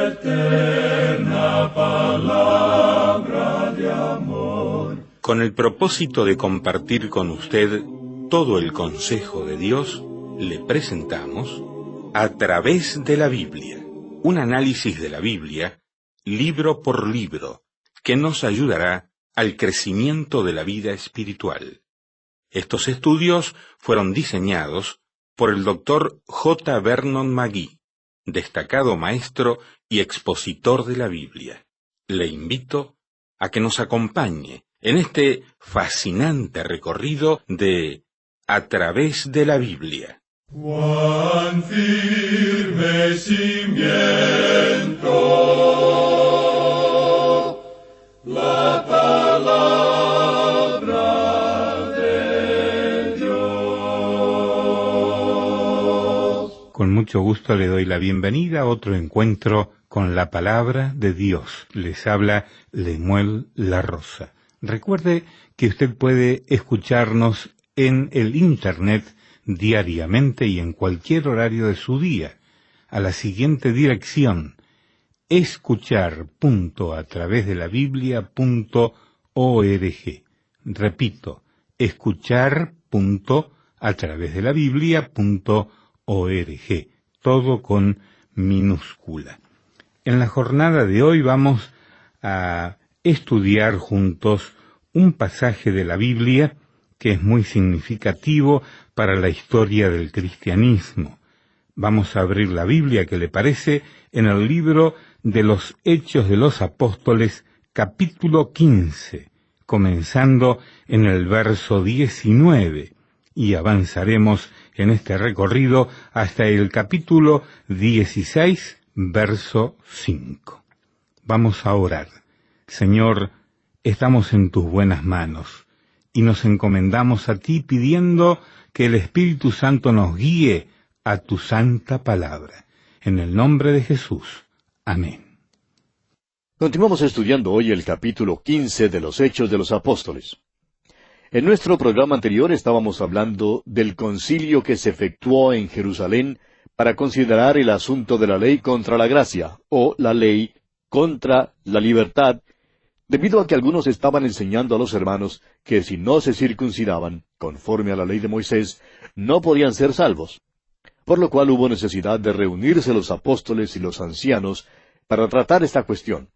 eterna palabra de amor. Con el propósito de compartir con usted todo el consejo de Dios, le presentamos A través de la Biblia, un análisis de la Biblia, libro por libro, que nos ayudará al crecimiento de la vida espiritual. Estos estudios fueron diseñados por el Dr. J. Vernon McGee, destacado maestro y expositor de la Biblia. Le invito a que nos acompañe en este fascinante recorrido de A través de la Biblia. Cuán firme cimiento la palabra de Dios. Con mucho gusto le doy la bienvenida a otro encuentro con la palabra de Dios. Les habla Lemuel La Rosa. Recuerde que usted puede escucharnos en el Internet diariamente y en cualquier horario de su día, a la siguiente dirección: escuchar.atravesdelabiblia.org. Repito, escuchar.atravesdelabiblia.org, todo con minúscula. En la jornada de hoy vamos a estudiar juntos un pasaje de la Biblia que es muy significativo para la historia del cristianismo. Vamos a abrir la Biblia, ¿qué le parece?, en el libro de los Hechos de los Apóstoles, capítulo 15, comenzando en el verso 19, y avanzaremos en este recorrido hasta el capítulo 16, verso 5. Vamos a orar. Señor, estamos en tus buenas manos, y nos encomendamos a ti pidiendo que el Espíritu Santo nos guíe a tu santa palabra. En el nombre de Jesús. Amén. Continuamos estudiando hoy el capítulo 15 de los Hechos de los Apóstoles. En nuestro programa anterior estábamos hablando del concilio que se efectuó en Jerusalén para considerar el asunto de la ley contra la gracia, o la ley contra la libertad, debido a que algunos estaban enseñando a los hermanos que si no se circuncidaban, conforme a la ley de Moisés, no podían ser salvos. Por lo cual hubo necesidad de reunirse los apóstoles y los ancianos para tratar esta cuestión.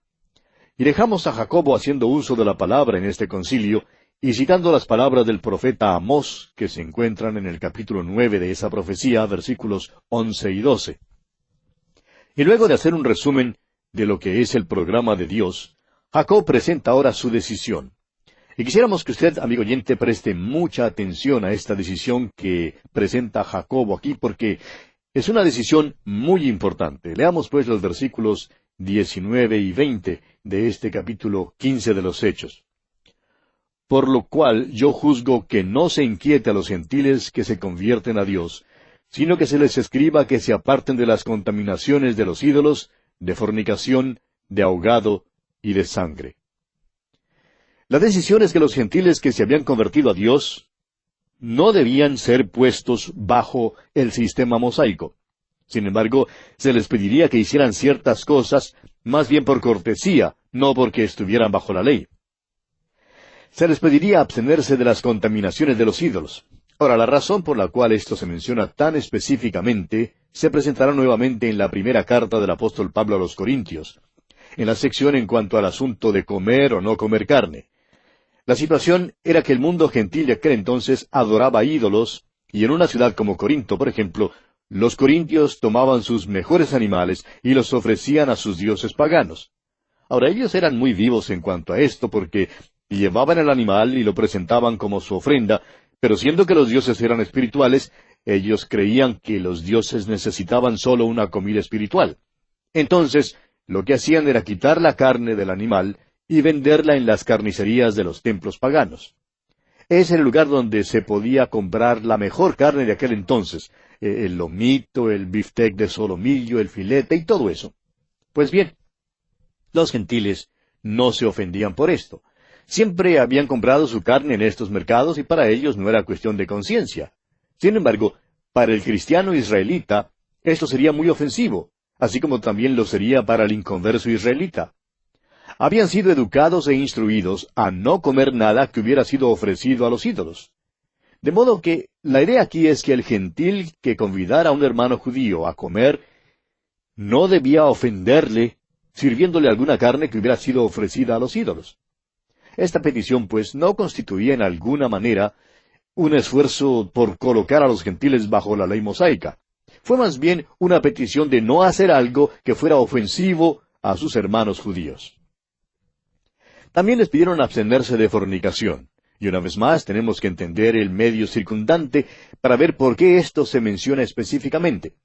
Y dejamos a Jacobo haciendo uso de la palabra en este concilio, y citando las palabras del profeta Amós, que se encuentran en el capítulo 9 de esa profecía, versículos 11 y 12. Y luego de hacer un resumen de lo que es el programa de Dios, Jacob presenta ahora su decisión. Y quisiéramos que usted, amigo oyente, preste mucha atención a esta decisión que presenta Jacobo aquí, porque es una decisión muy importante. Leamos pues los versículos 19 y 20 de este capítulo 15 de los Hechos. Por lo cual yo juzgo que no se inquiete a los gentiles que se convierten a Dios, sino que se les escriba que se aparten de las contaminaciones de los ídolos, de fornicación, de ahogado y de sangre. La decisión es que los gentiles que se habían convertido a Dios no debían ser puestos bajo el sistema mosaico. Sin embargo, se les pediría que hicieran ciertas cosas, más bien por cortesía, no porque estuvieran bajo la ley. Se les pediría abstenerse de las contaminaciones de los ídolos. Ahora, la razón por la cual esto se menciona tan específicamente se presentará nuevamente en la primera carta del apóstol Pablo a los Corintios, en la sección en cuanto al asunto de comer o no comer carne. La situación era que el mundo gentil de aquel entonces adoraba ídolos, y en una ciudad como Corinto, por ejemplo, los corintios tomaban sus mejores animales y los ofrecían a sus dioses paganos. Ahora, ellos eran muy vivos en cuanto a esto, porque llevaban el animal y lo presentaban como su ofrenda, pero siendo que los dioses eran espirituales, ellos creían que los dioses necesitaban solo una comida espiritual. Entonces, lo que hacían era quitar la carne del animal y venderla en las carnicerías de los templos paganos. Es el lugar donde se podía comprar la mejor carne de aquel entonces, el lomito, el biftec de solomillo, el filete y todo eso. Pues bien, los gentiles no se ofendían por esto. Siempre habían comprado su carne en estos mercados y para ellos no era cuestión de conciencia. Sin embargo, para el cristiano israelita, esto sería muy ofensivo, así como también lo sería para el inconverso israelita. Habían sido educados e instruidos a no comer nada que hubiera sido ofrecido a los ídolos. De modo que la idea aquí es que el gentil que convidara a un hermano judío a comer no debía ofenderle sirviéndole alguna carne que hubiera sido ofrecida a los ídolos. Esta petición, pues, no constituía en alguna manera un esfuerzo por colocar a los gentiles bajo la ley mosaica. Fue más bien una petición de no hacer algo que fuera ofensivo a sus hermanos judíos. También les pidieron abstenerse de fornicación. Y una vez más tenemos que entender el medio circundante para ver por qué esto se menciona específicamente.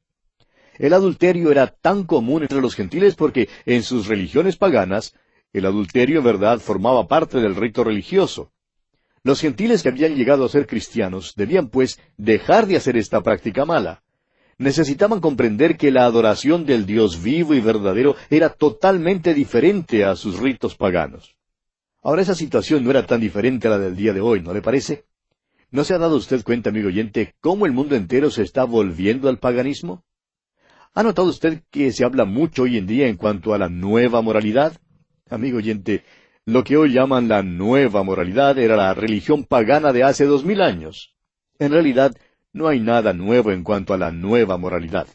El adulterio era tan común entre los gentiles porque en sus religiones paganas, el adulterio en verdad formaba parte del rito religioso. Los gentiles que habían llegado a ser cristianos debían, pues, dejar de hacer esta práctica mala. Necesitaban comprender que la adoración del Dios vivo y verdadero era totalmente diferente a sus ritos paganos. Ahora, esa situación no era tan diferente a la del día de hoy, ¿no le parece? ¿No se ha dado usted cuenta, amigo oyente, cómo el mundo entero se está volviendo al paganismo? ¿Ha notado usted que se habla mucho hoy en día en cuanto a la nueva moralidad? Amigo oyente, lo que hoy llaman la nueva moralidad era la religión pagana de hace 2000 años. En realidad, no hay nada nuevo en cuanto a la nueva moralidad.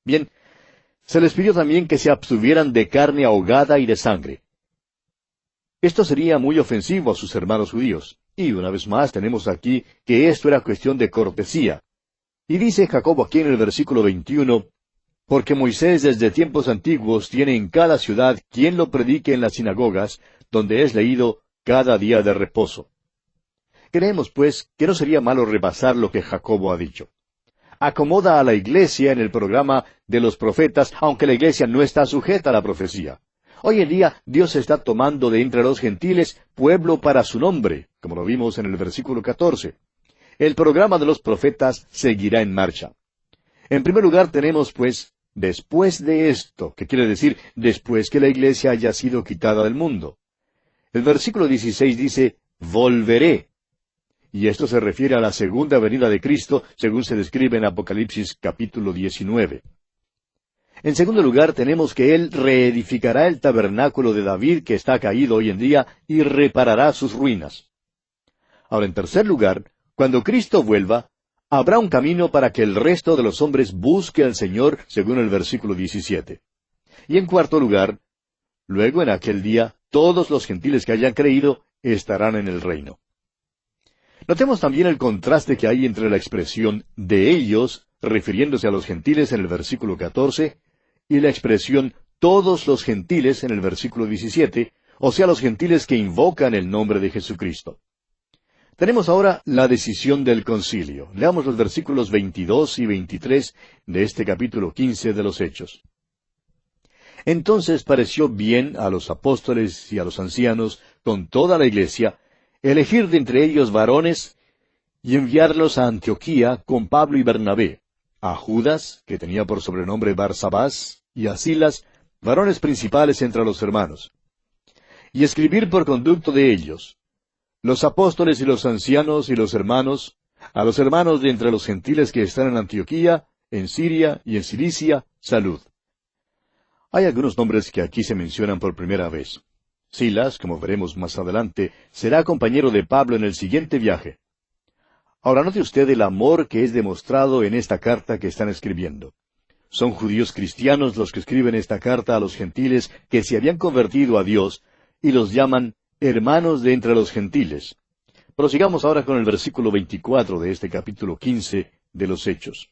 Bien, se les pidió también que se abstuvieran de carne ahogada y de sangre. Esto sería muy ofensivo a sus hermanos judíos. Y una vez más tenemos aquí que esto era cuestión de cortesía. Y dice Jacobo aquí en el versículo 21, porque Moisés desde tiempos antiguos tiene en cada ciudad quien lo predique en las sinagogas, donde es leído cada día de reposo. Creemos, pues, que no sería malo repasar lo que Jacobo ha dicho. Acomoda a la iglesia en el programa de los profetas, aunque la iglesia no está sujeta a la profecía. Hoy en día, Dios está tomando de entre los gentiles pueblo para su nombre, como lo vimos en el versículo 14. El programa de los profetas seguirá en marcha. En primer lugar tenemos, pues, después de esto, que quiere decir después que la iglesia haya sido quitada del mundo. El versículo 16 dice, volveré. Y esto se refiere a la segunda venida de Cristo, según se describe en Apocalipsis capítulo 19. En segundo lugar, tenemos que Él reedificará el tabernáculo de David que está caído hoy en día y reparará sus ruinas. Ahora, en tercer lugar, cuando Cristo vuelva, habrá un camino para que el resto de los hombres busque al Señor, según el versículo 17. Y en cuarto lugar, luego en aquel día, todos los gentiles que hayan creído estarán en el reino. Notemos también el contraste que hay entre la expresión de ellos, refiriéndose a los gentiles en el versículo 14, y la expresión todos los gentiles en el versículo 17, o sea, los gentiles que invocan el nombre de Jesucristo. Tenemos ahora la decisión del concilio. Leamos los versículos 22 y 23 de este capítulo 15 de los Hechos. Entonces pareció bien a los apóstoles y a los ancianos, con toda la iglesia, elegir de entre ellos varones y enviarlos a Antioquía con Pablo y Bernabé, a Judas, que tenía por sobrenombre Barsabás, y a Silas, varones principales entre los hermanos, y escribir por conducto de ellos, los apóstoles y los ancianos y los hermanos, a los hermanos de entre los gentiles que están en Antioquía, en Siria y en Cilicia, salud. Hay algunos nombres que aquí se mencionan por primera vez. Silas, como veremos más adelante, será compañero de Pablo en el siguiente viaje. Ahora note usted el amor que es demostrado en esta carta que están escribiendo. Son judíos cristianos los que escriben esta carta a los gentiles que se habían convertido a Dios, y los llaman hermanos de entre los gentiles. Prosigamos ahora con el versículo 24 de este capítulo 15 de los Hechos.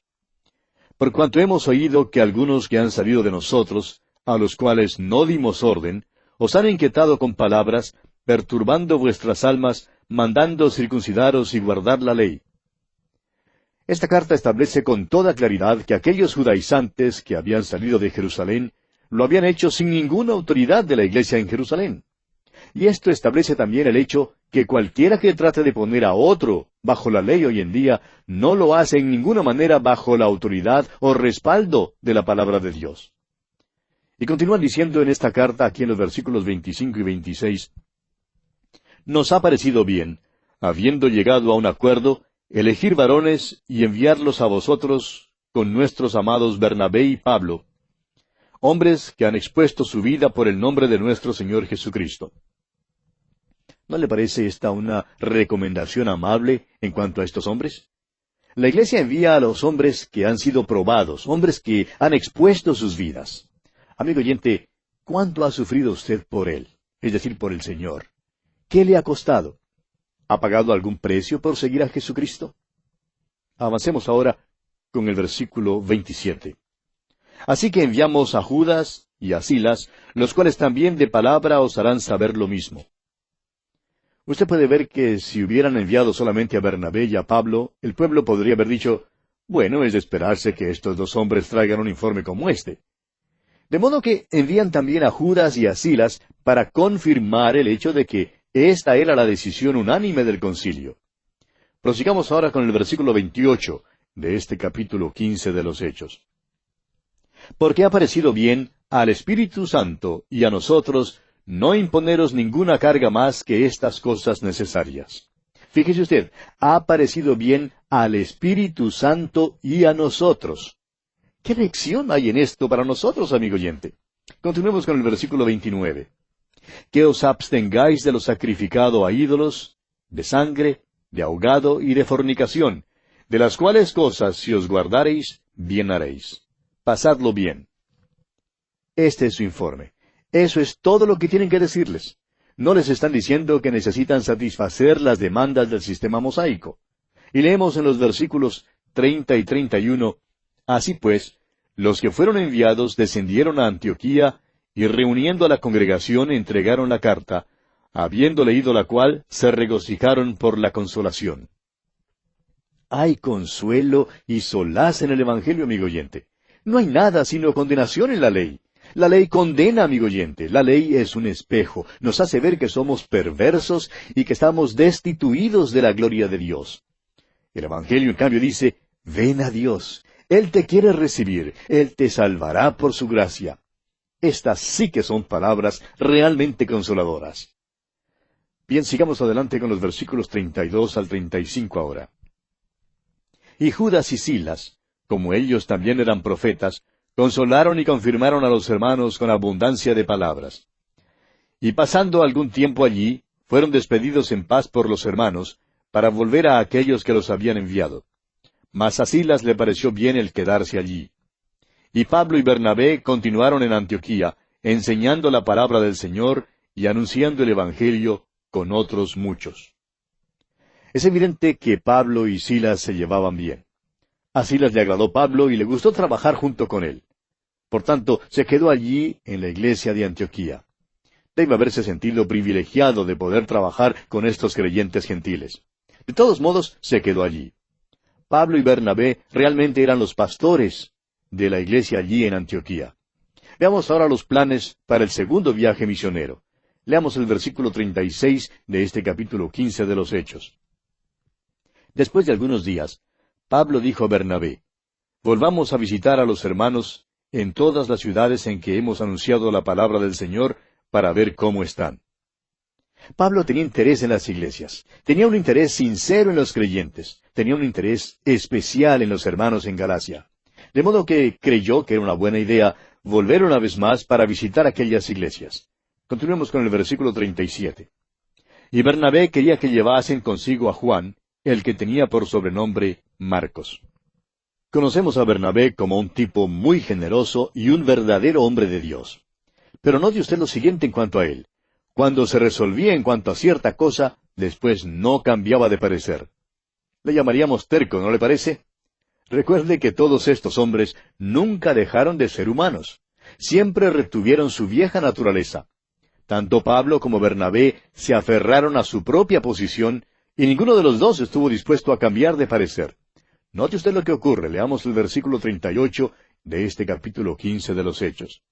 Por cuanto hemos oído que algunos que han salido de nosotros, a los cuales no dimos orden, os han inquietado con palabras, perturbando vuestras almas, mandando circuncidaros y guardar la ley. Esta carta establece con toda claridad que aquellos judaizantes que habían salido de Jerusalén lo habían hecho sin ninguna autoridad de la iglesia en Jerusalén. Y esto establece también el hecho que cualquiera que trate de poner a otro bajo la ley hoy en día no lo hace en ninguna manera bajo la autoridad o respaldo de la palabra de Dios. Y continúan diciendo en esta carta, aquí en los versículos 25 y 26, nos ha parecido bien, habiendo llegado a un acuerdo, elegir varones y enviarlos a vosotros con nuestros amados Bernabé y Pablo, hombres que han expuesto su vida por el nombre de nuestro Señor Jesucristo. ¿No le parece esta una recomendación amable en cuanto a estos hombres? La Iglesia envía a los hombres que han sido probados, hombres que han expuesto sus vidas. Amigo oyente, ¿cuánto ha sufrido usted por Él? Es decir, por el Señor. ¿Qué le ha costado? ¿Ha pagado algún precio por seguir a Jesucristo? Avancemos ahora con el versículo 27. Así que enviamos a Judas y a Silas, los cuales también de palabra os harán saber lo mismo. Usted puede ver que si hubieran enviado solamente a Bernabé y a Pablo, el pueblo podría haber dicho, bueno, es de esperarse que estos dos hombres traigan un informe como este. De modo que envían también a Judas y a Silas para confirmar el hecho de que esta era la decisión unánime del concilio. Prosigamos ahora con el versículo 28 de este capítulo 15 de los Hechos. Porque ha parecido bien al Espíritu Santo y a nosotros no imponeros ninguna carga más que estas cosas necesarias. Fíjese usted, ha parecido bien al Espíritu Santo y a nosotros. ¿Qué lección hay en esto para nosotros, amigo oyente? Continuemos con el versículo 29. Que os abstengáis de lo sacrificado a ídolos, de sangre, de ahogado y de fornicación, de las cuales cosas si os guardareis, bien haréis. Pasadlo bien. Este es su informe. Eso es todo lo que tienen que decirles. No les están diciendo que necesitan satisfacer las demandas del sistema mosaico. Y leemos en los versículos 30 y 31, así pues, los que fueron enviados descendieron a Antioquía, y reuniendo a la congregación entregaron la carta, habiendo leído la cual, se regocijaron por la consolación. Hay consuelo y solaz en el Evangelio, amigo oyente. No hay nada sino condenación en la ley. La ley condena, amigo oyente. La ley es un espejo. Nos hace ver que somos perversos y que estamos destituidos de la gloria de Dios. El Evangelio, en cambio, dice, ven a Dios. Él te quiere recibir. Él te salvará por su gracia. Estas sí que son palabras realmente consoladoras. Bien, sigamos adelante con los versículos 32 al 35 ahora. Y Judas y Silas, como ellos también eran profetas, consolaron y confirmaron a los hermanos con abundancia de palabras. Y pasando algún tiempo allí, fueron despedidos en paz por los hermanos, para volver a aquellos que los habían enviado. Mas a Silas le pareció bien el quedarse allí. Y Pablo y Bernabé continuaron en Antioquía, enseñando la palabra del Señor y anunciando el Evangelio con otros muchos. Es evidente que Pablo y Silas se llevaban bien. A Silas le agradó Pablo y le gustó trabajar junto con él. Por tanto, se quedó allí en la iglesia de Antioquía. Debe haberse sentido privilegiado de poder trabajar con estos creyentes gentiles. De todos modos, se quedó allí. Pablo y Bernabé realmente eran los pastores de la iglesia allí en Antioquía. Veamos ahora los planes para el segundo viaje misionero. Leamos el versículo 36 de este capítulo 15 de los Hechos. Después de algunos días, Pablo dijo a Bernabé, volvamos a visitar a los hermanos en todas las ciudades en que hemos anunciado la palabra del Señor para ver cómo están. Pablo tenía interés en las iglesias, tenía un interés sincero en los creyentes, tenía un interés especial en los hermanos en Galacia. De modo que creyó que era una buena idea volver una vez más para visitar aquellas iglesias. Continuemos con el versículo 37. Y Bernabé quería que llevasen consigo a Juan, el que tenía por sobrenombre Marcos. Conocemos a Bernabé como un tipo muy generoso y un verdadero hombre de Dios. Pero note usted lo siguiente en cuanto a él. Cuando se resolvía en cuanto a cierta cosa, después no cambiaba de parecer. Le llamaríamos terco, ¿no le parece? Recuerde que todos estos hombres nunca dejaron de ser humanos. Siempre retuvieron su vieja naturaleza. Tanto Pablo como Bernabé se aferraron a su propia posición y ninguno de los dos estuvo dispuesto a cambiar de parecer. Note usted lo que ocurre. Leamos el versículo 38 de este capítulo 15 de los Hechos.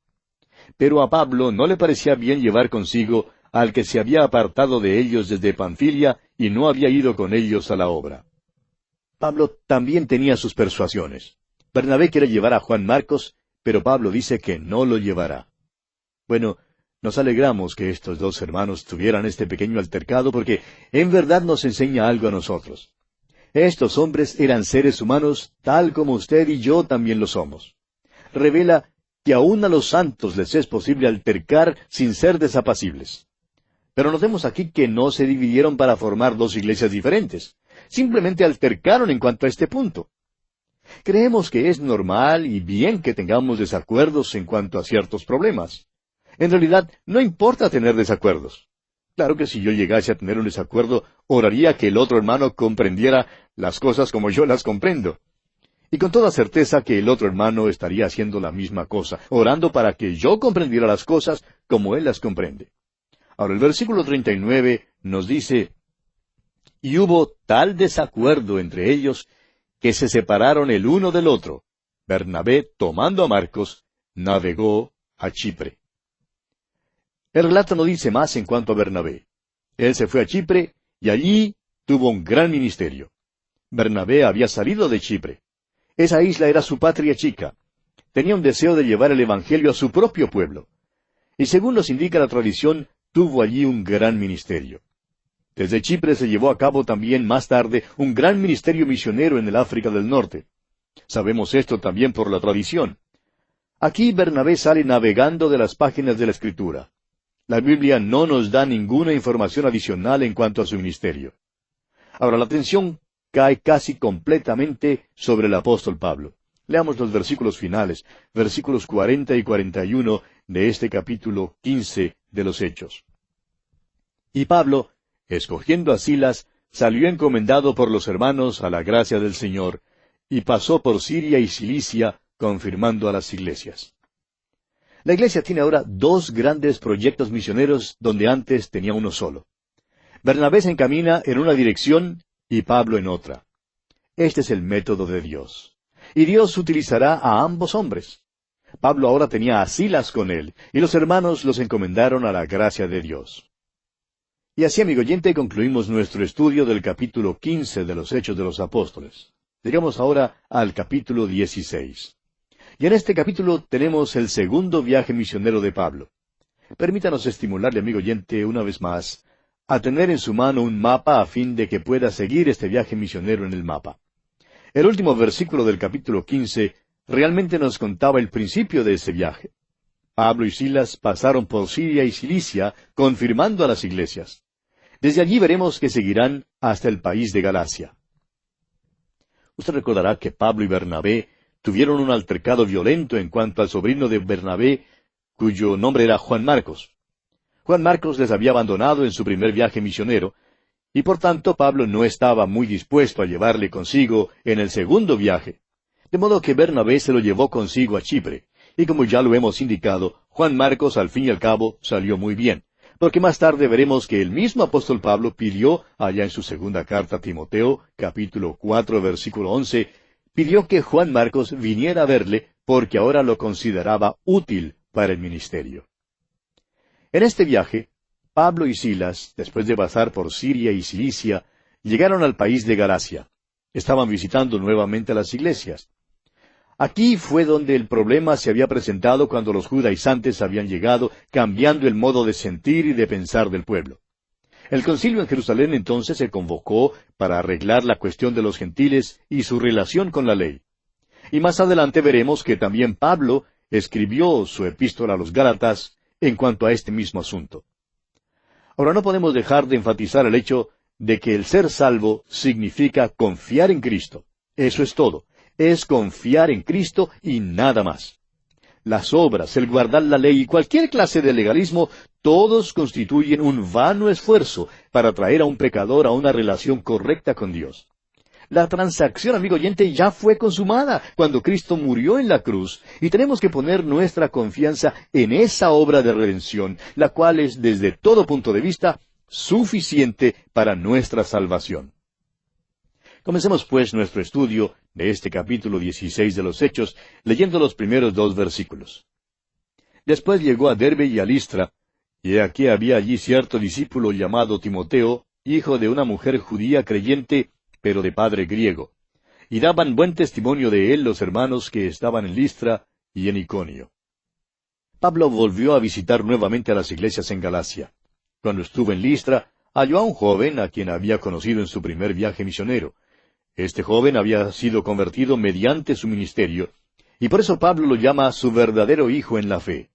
Pero a Pablo no le parecía bien llevar consigo al que se había apartado de ellos desde Panfilia y no había ido con ellos a la obra. Pablo también tenía sus persuasiones. Bernabé quiere llevar a Juan Marcos, pero Pablo dice que no lo llevará. Bueno, nos alegramos que estos dos hermanos tuvieran este pequeño altercado porque en verdad nos enseña algo a nosotros. Estos hombres eran seres humanos tal como usted y yo también lo somos. Revela que aún a los santos les es posible altercar sin ser desapacibles. Pero notemos aquí que no se dividieron para formar dos iglesias diferentes. Simplemente altercaron en cuanto a este punto. Creemos que es normal y bien que tengamos desacuerdos en cuanto a ciertos problemas. En realidad, no importa tener desacuerdos. Claro que si yo llegase a tener un desacuerdo, oraría que el otro hermano comprendiera las cosas como yo las comprendo. Y con toda certeza que el otro hermano estaría haciendo la misma cosa, orando para que yo comprendiera las cosas como él las comprende. Ahora el versículo 39 nos dice, y hubo tal desacuerdo entre ellos que se separaron el uno del otro. Bernabé, tomando a Marcos, navegó a Chipre. El relato no dice más en cuanto a Bernabé. Él se fue a Chipre y allí tuvo un gran ministerio. Bernabé había salido de Chipre. Esa isla era su patria chica. Tenía un deseo de llevar el Evangelio a su propio pueblo. Y según nos indica la tradición, tuvo allí un gran ministerio. Desde Chipre se llevó a cabo también más tarde un gran ministerio misionero en el África del Norte. Sabemos esto también por la tradición. Aquí Bernabé sale navegando de las páginas de la Escritura. La Biblia no nos da ninguna información adicional en cuanto a su ministerio. Ahora la atención cae casi completamente sobre el apóstol Pablo. Leamos los versículos finales, versículos 40 y 41 de este capítulo 15 de los Hechos. Y Pablo, escogiendo a Silas, salió encomendado por los hermanos a la gracia del Señor, y pasó por Siria y Cilicia, confirmando a las iglesias. La iglesia tiene ahora dos grandes proyectos misioneros donde antes tenía uno solo. Bernabé se encamina en una dirección y Pablo en otra. Este es el método de Dios. Y Dios utilizará a ambos hombres. Pablo ahora tenía a Silas con él, y los hermanos los encomendaron a la gracia de Dios. Y así, amigo oyente, concluimos nuestro estudio del capítulo 15 de los Hechos de los Apóstoles. Llegamos ahora al capítulo 16. Y en este capítulo tenemos el segundo viaje misionero de Pablo. Permítanos estimularle, amigo oyente, una vez más, a tener en su mano un mapa a fin de que pueda seguir este viaje misionero en el mapa. El último versículo del capítulo 15 realmente nos contaba el principio de ese viaje. Pablo y Silas pasaron por Siria y Cilicia, confirmando a las iglesias. Desde allí veremos que seguirán hasta el país de Galacia. Usted recordará que Pablo y Bernabé tuvieron un altercado violento en cuanto al sobrino de Bernabé, cuyo nombre era Juan Marcos. Juan Marcos les había abandonado en su primer viaje misionero, y por tanto Pablo no estaba muy dispuesto a llevarle consigo en el segundo viaje. De modo que Bernabé se lo llevó consigo a Chipre, y como ya lo hemos indicado, Juan Marcos al fin y al cabo salió muy bien, porque más tarde veremos que el mismo apóstol Pablo pidió, allá en su segunda carta a Timoteo, capítulo 4, versículo 11, pidió que Juan Marcos viniera a verle, porque ahora lo consideraba útil para el ministerio. En este viaje, Pablo y Silas, después de pasar por Siria y Cilicia, llegaron al país de Galacia. Estaban visitando nuevamente a las iglesias. Aquí fue donde el problema se había presentado cuando los judaizantes habían llegado, cambiando el modo de sentir y de pensar del pueblo. El concilio en Jerusalén entonces se convocó para arreglar la cuestión de los gentiles y su relación con la ley. Y más adelante veremos que también Pablo escribió su epístola a los Gálatas en cuanto a este mismo asunto. Ahora no podemos dejar de enfatizar el hecho de que el ser salvo significa confiar en Cristo. Eso es todo. Es confiar en Cristo y nada más. Las obras, el guardar la ley y cualquier clase de legalismo, todos constituyen un vano esfuerzo para traer a un pecador a una relación correcta con Dios. La transacción, amigo oyente, ya fue consumada cuando Cristo murió en la cruz, y tenemos que poner nuestra confianza en esa obra de redención, la cual es, desde todo punto de vista, suficiente para nuestra salvación. Comencemos pues nuestro estudio de este capítulo 16 de los Hechos, leyendo los primeros 2 versículos. Después llegó a Derbe y a Listra, y aquí había allí cierto discípulo llamado Timoteo, hijo de una mujer judía creyente, pero de padre griego. Y daban buen testimonio de él los hermanos que estaban en Listra y en Iconio. Pablo volvió a visitar nuevamente a las iglesias en Galacia. Cuando estuvo en Listra, halló a un joven a quien había conocido en su primer viaje misionero. Este joven había sido convertido mediante su ministerio, y por eso Pablo lo llama su verdadero hijo en la fe.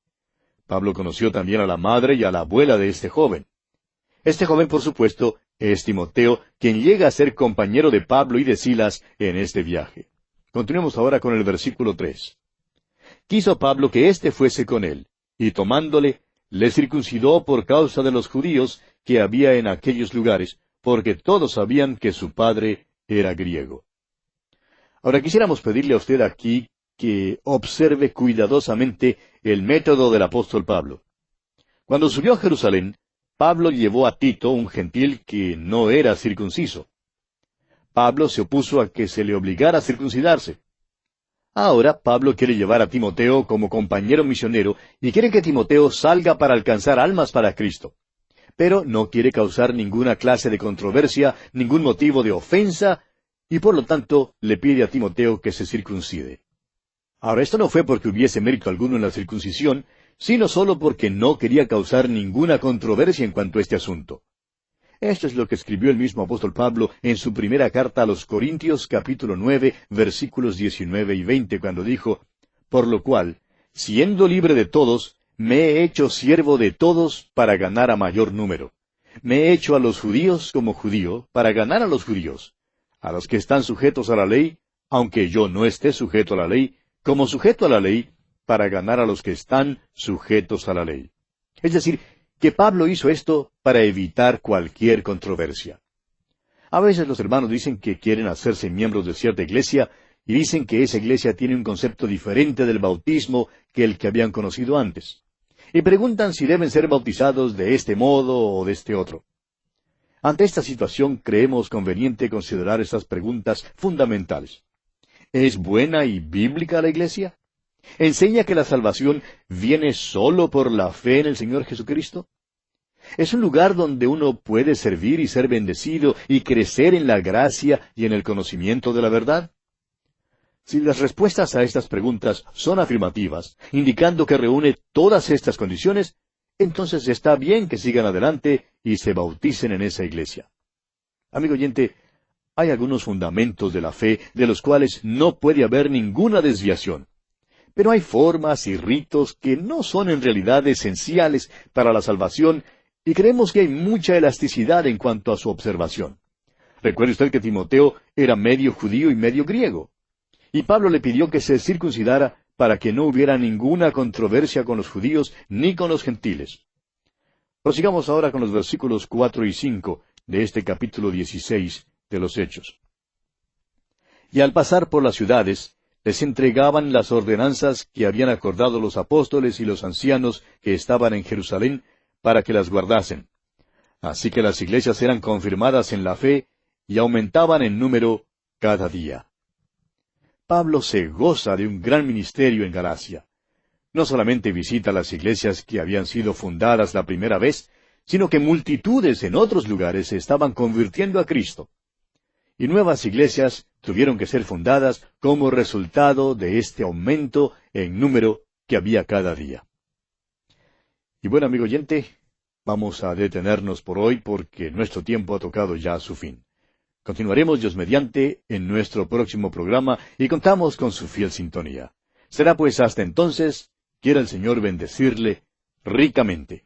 Pablo conoció también a la madre y a la abuela de este joven. Este joven, por supuesto, es Timoteo, quien llega a ser compañero de Pablo y de Silas en este viaje. Continuemos ahora con el versículo 3. Quiso Pablo que éste fuese con él, y tomándole, le circuncidó por causa de los judíos que había en aquellos lugares, porque todos sabían que su padre era griego. Ahora quisiéramos pedirle a usted aquí que observe cuidadosamente el método del apóstol Pablo. Cuando subió a Jerusalén, Pablo llevó a Tito, un gentil que no era circunciso. Pablo se opuso a que se le obligara a circuncidarse. Ahora Pablo quiere llevar a Timoteo como compañero misionero y quiere que Timoteo salga para alcanzar almas para Cristo. Pero no quiere causar ninguna clase de controversia, ningún motivo de ofensa, y por lo tanto le pide a Timoteo que se circuncide. Ahora, esto no fue porque hubiese mérito alguno en la circuncisión, sino solo porque no quería causar ninguna controversia en cuanto a este asunto. Esto es lo que escribió el mismo apóstol Pablo en su primera carta a los Corintios, capítulo 9, versículos 19 y 20, cuando dijo, «Por lo cual, siendo libre de todos, me he hecho siervo de todos para ganar a mayor número. Me he hecho a los judíos como judío para ganar a los judíos, a los que están sujetos a la ley, aunque yo no esté sujeto a la ley, como sujeto a la ley, para ganar a los que están sujetos a la ley». Es decir, que Pablo hizo esto para evitar cualquier controversia. A veces los hermanos dicen que quieren hacerse miembros de cierta iglesia, y dicen que esa iglesia tiene un concepto diferente del bautismo que el que habían conocido antes. Y preguntan si deben ser bautizados de este modo o de este otro. Ante esta situación creemos conveniente considerar estas preguntas fundamentales. ¿Es buena y bíblica la iglesia? ¿Enseña que la salvación viene solo por la fe en el Señor Jesucristo? ¿Es un lugar donde uno puede servir y ser bendecido y crecer en la gracia y en el conocimiento de la verdad? Si las respuestas a estas preguntas son afirmativas, indicando que reúne todas estas condiciones, entonces está bien que sigan adelante y se bauticen en esa iglesia. Amigo oyente, hay algunos fundamentos de la fe de los cuales no puede haber ninguna desviación. Pero hay formas y ritos que no son en realidad esenciales para la salvación y creemos que hay mucha elasticidad en cuanto a su observación. Recuerde usted que Timoteo era medio judío y medio griego. Y Pablo le pidió que se circuncidara para que no hubiera ninguna controversia con los judíos ni con los gentiles. Prosigamos ahora con los versículos 4 y 5 de este capítulo 16 de los Hechos. Y al pasar por las ciudades, les entregaban las ordenanzas que habían acordado los apóstoles y los ancianos que estaban en Jerusalén para que las guardasen. Así que las iglesias eran confirmadas en la fe y aumentaban en número cada día. Pablo se goza de un gran ministerio en Galacia. No solamente visita las iglesias que habían sido fundadas la primera vez, sino que multitudes en otros lugares se estaban convirtiendo a Cristo. Y nuevas iglesias tuvieron que ser fundadas como resultado de este aumento en número que había cada día. Y bueno, amigo oyente, vamos a detenernos por hoy porque nuestro tiempo ha tocado ya su fin. Continuaremos, Dios mediante, en nuestro próximo programa y contamos con su fiel sintonía. Será pues hasta entonces, quiera el Señor bendecirle ricamente.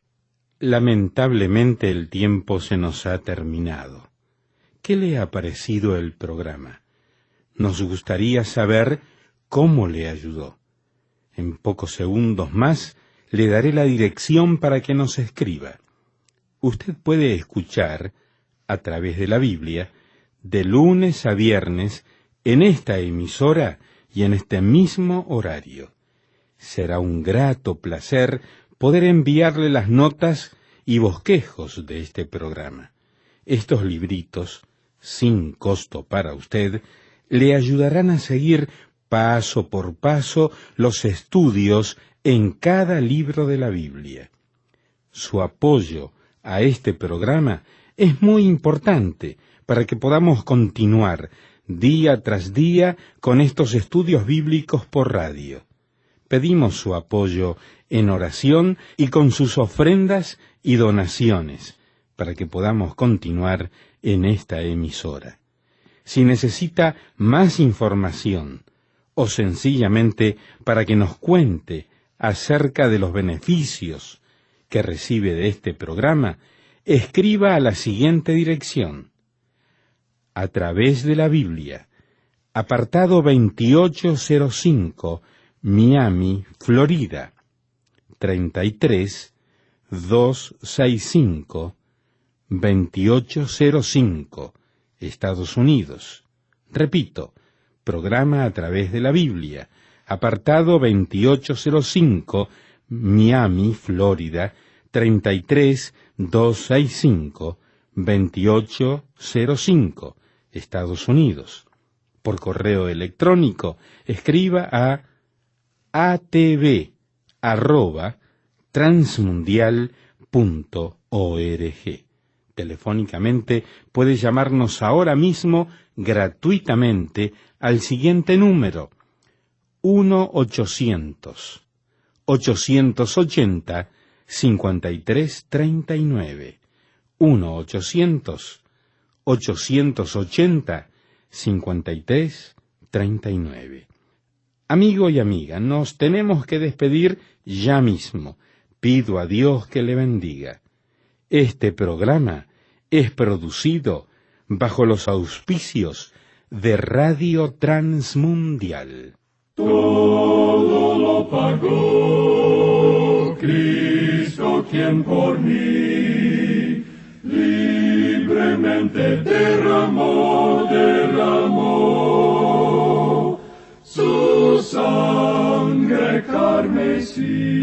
Lamentablemente el tiempo se nos ha terminado. ¿Qué le ha parecido el programa? Nos gustaría saber cómo le ayudó. En pocos segundos más le daré la dirección para que nos escriba. Usted puede escuchar, a través de la Biblia, de lunes a viernes, en esta emisora y en este mismo horario. Será un grato placer poder enviarle las notas y bosquejos de este programa. Estos libritos, sin costo para usted, le ayudarán a seguir paso por paso los estudios en cada libro de la Biblia. Su apoyo a este programa es muy importante para que podamos continuar día tras día con estos estudios bíblicos por radio. Pedimos su apoyo en oración y con sus ofrendas y donaciones para que podamos continuar en esta emisora. Si necesita más información o sencillamente para que nos cuente acerca de los beneficios que recibe de este programa, escriba a la siguiente dirección: A través de la Biblia, apartado 2805, Miami, Florida, 33265, 2805, Estados Unidos. Repito, programa A través de la Biblia, apartado 2805, Miami, Florida, 33265, 2805, Estados Unidos. Por correo electrónico, escriba a atv@transmundial.org. Telefónicamente puede llamarnos ahora mismo gratuitamente al siguiente número: 1-800-880-5339. 1-800-880-5339. Amigo y amiga, nos tenemos que despedir ya mismo. Pido a Dios que le bendiga. Este programa es producido bajo los auspicios de Radio Transmundial. Todo lo pagó Cristo, quien por mí libremente derramó su sangre carmesí.